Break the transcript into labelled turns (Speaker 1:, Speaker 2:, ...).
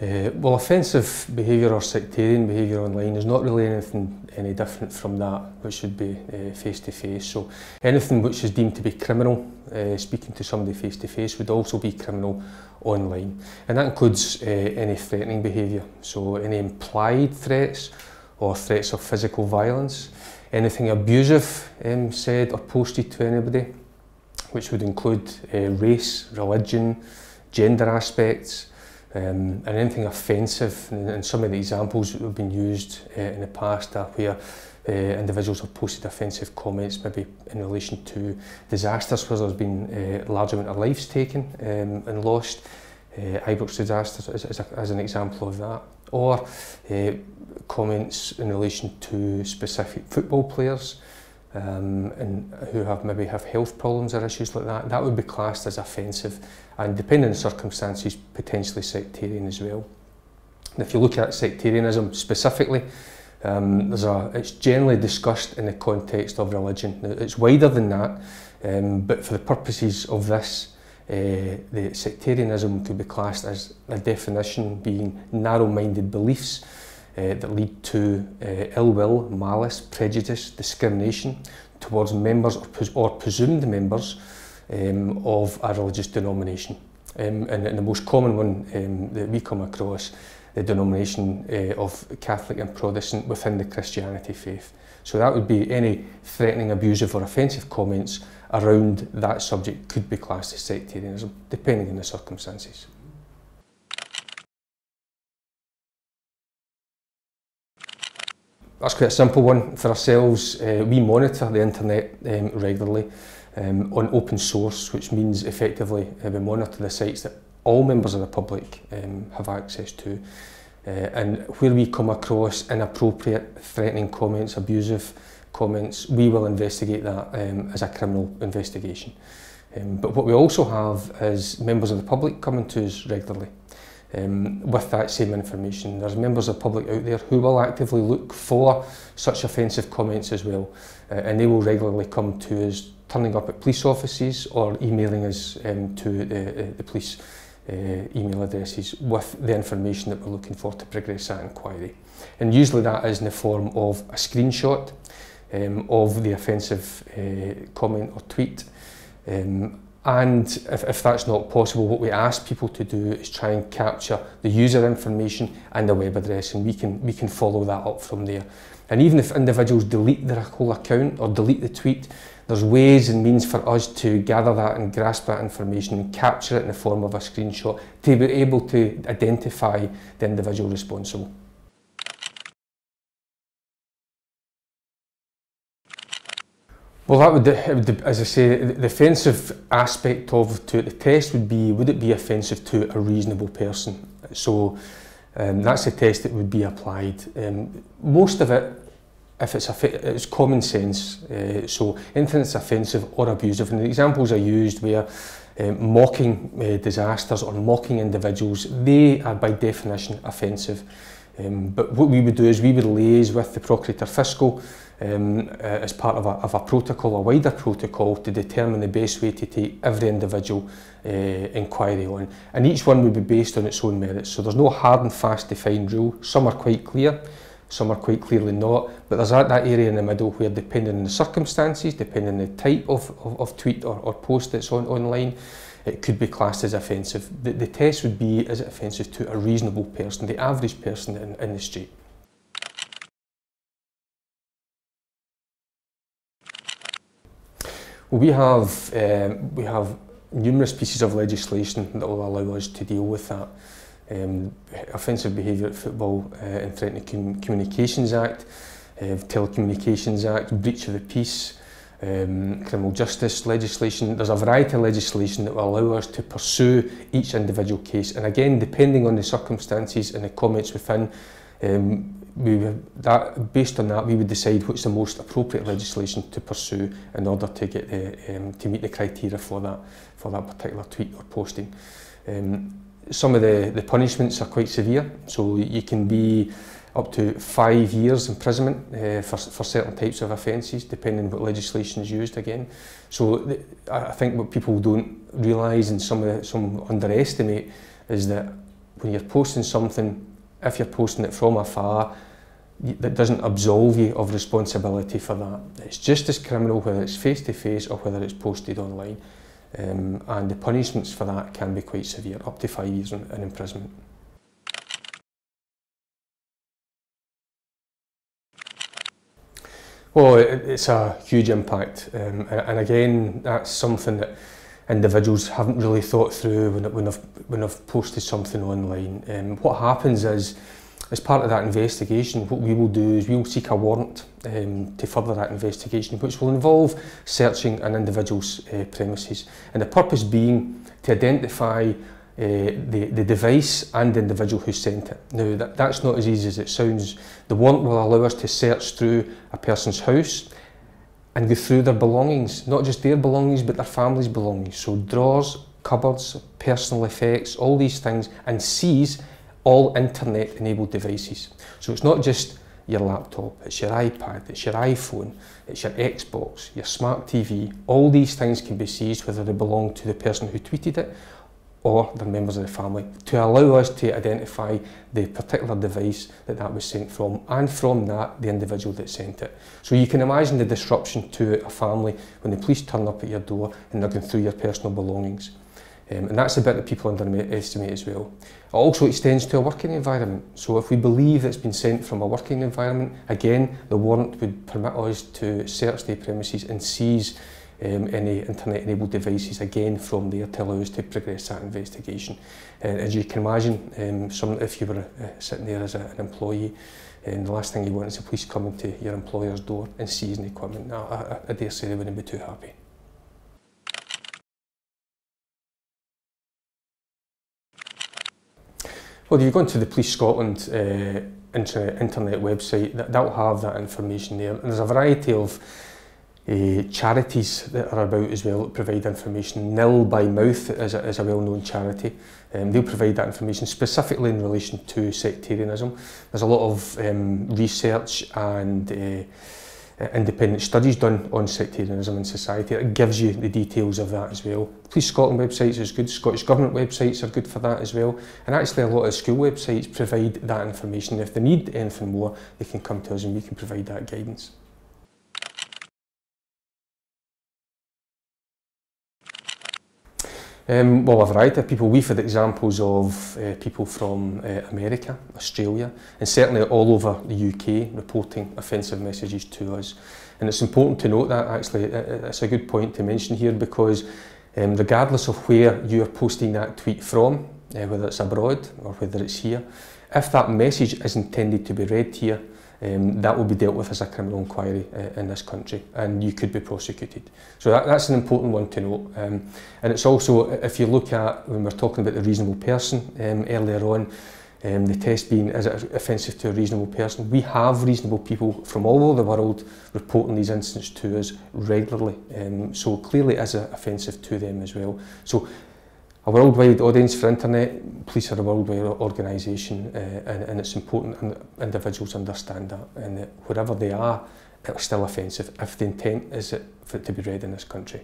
Speaker 1: Well, offensive behaviour or sectarian behaviour online is not really anything any different from that which would be face to face. So anything which is deemed to be criminal, speaking to somebody face to face, would also be criminal online, and that includes any threatening behaviour. So any implied threats or threats of physical violence, anything abusive said or posted to anybody, which would include race, religion, gender aspects. And anything offensive, and some of the examples that have been used in the past are where individuals have posted offensive comments, maybe in relation to disasters where there's been a large amount of lives taken and lost. Ibrox disaster as an example of that, or comments in relation to specific football players and who maybe have health problems or issues like that. That would be classed as offensive, and depending on the circumstances, potentially sectarian as well. And if you look at sectarianism specifically, it's generally discussed in the context of religion. Now, it's wider than that, but for the purposes of this, the sectarianism could be classed as a definition being narrow-minded beliefs that lead to ill will, malice, prejudice, discrimination towards members or presumed members of a religious denomination. And the most common one that we come across, the denomination of Catholic and Protestant within the Christianity faith. So that would be any threatening, abusive or offensive comments around that subject could be classed as sectarianism, depending on the circumstances. That's quite a simple one for ourselves. We monitor the internet regularly on open source, which means effectively we monitor the sites that all members of the public have access to. And where we come across inappropriate, threatening comments, abusive comments, we will investigate that as a criminal investigation. But what we also have is members of the public coming to us regularly with that same information. There's members of the public out there who will actively look for such offensive comments as well, and they will regularly come to us, turning up at police offices or emailing us to the police email addresses with the information that we're looking for to progress that inquiry. And usually that is in the form of a screenshot of the offensive comment or tweet. And if that's not possible, what we ask people to do is try and capture the user information and the web address, and we can follow that up from there. And even if individuals delete their whole account or delete the tweet, there's ways and means for us to gather that and grasp that information and capture it in the form of a screenshot to be able to identify the individual responsible. Well, that would, as I say, the offensive aspect of the test would be, would it be offensive to a reasonable person? So that's the test that would be applied. Most of it, if it's common sense, so anything that's offensive or abusive, and the examples I used were mocking disasters or mocking individuals, they are by definition offensive. But what we would do is we would liaise with the Procurator Fiscal as part of a protocol, a wider protocol, to determine the best way to take every individual inquiry on. And each one would be based on its own merits. So there's no hard and fast defined rule. Some are quite clear, some are quite clearly not. But there's that area in the middle where, depending on the circumstances, depending on the type of tweet or post that's online, it could be classed as offensive. The test would be, is it offensive to a reasonable person, the average person in the street? Well, we have numerous pieces of legislation that will allow us to deal with that. Offensive behaviour at football and Threatening Communications Act, Telecommunications Act, breach of the peace, criminal justice legislation. There's a variety of legislation that will allow us to pursue each individual case, and again, depending on the circumstances and the comments within, based on that, we would decide what's the most appropriate legislation to pursue in order to get to meet the criteria for that particular tweet or posting. Some of the punishments are quite severe, so you can be up to 5 years imprisonment for certain types of offences, depending on what legislation is used again. So I think what people don't realise, and some underestimate, is that when you're posting something, if you're posting it from afar, that doesn't absolve you of responsibility for that. It's just as criminal whether it's face-to-face or whether it's posted online. And the punishments for that can be quite severe, up to 5 years in imprisonment. Well, it's a huge impact, and again, that's something that individuals haven't really thought through when they've posted something online. What happens is, as part of that investigation, what we will do is we will seek a warrant to further that investigation, which will involve searching an individual's premises, and the purpose being to identify the device and the individual who sent it. Now, that's not as easy as it sounds. The warrant will allow us to search through a person's house and go through their belongings, not just their belongings but their family's belongings. So drawers, cupboards, personal effects, all these things, and seize all internet enabled devices. So it's not just your laptop, it's your iPad, it's your iPhone, it's your Xbox, your smart TV. All these things can be seized whether they belong to the person who tweeted it or the members of the family, to allow us to identify the particular device that was sent from, and from that, the individual that sent it. So you can imagine the disruption to a family when the police turn up at your door and they're going through your personal belongings. And that's the bit that people underestimate as well. It also extends to a working environment. So if we believe it's been sent from a working environment, again, the warrant would permit us to search the premises and seize any internet-enabled devices again from there to allow us to progress that investigation. As you can imagine, if you were sitting there as an employee, the last thing you want is the police coming to your employer's door and seizing equipment. I dare say they wouldn't be too happy. Well, if you go into the Police Scotland internet website, that will have that information there. And there's a variety of charities that are about as well that provide information. Nil by Mouth is a well-known charity. They'll provide that information specifically in relation to sectarianism. There's a lot of research and independent studies done on sectarianism in society. It gives you the details of that as well. Police Scotland websites is good, Scottish Government websites are good for that as well, and actually a lot of school websites provide that information. If they need anything more, they can come to us and we can provide that guidance. Well, a variety of people. We've had examples of people from America, Australia, and certainly all over the UK reporting offensive messages to us. And it's important to note that, actually, it's a good point to mention here, because regardless of where you're posting that tweet from, whether it's abroad or whether it's here, if that message is intended to be read here, that will be dealt with as a criminal inquiry in this country, and you could be prosecuted. So that's an important one to note. And it's also, if you look at, when we're talking about the reasonable person earlier on, the test being, is it offensive to a reasonable person? We have reasonable people from all over the world reporting these incidents to us regularly, so clearly it is offensive to them as well. So a worldwide audience for internet, police are a worldwide organisation, and it's important that individuals understand that, and that whatever they are, it's still offensive if the intent is for it to be read in this country.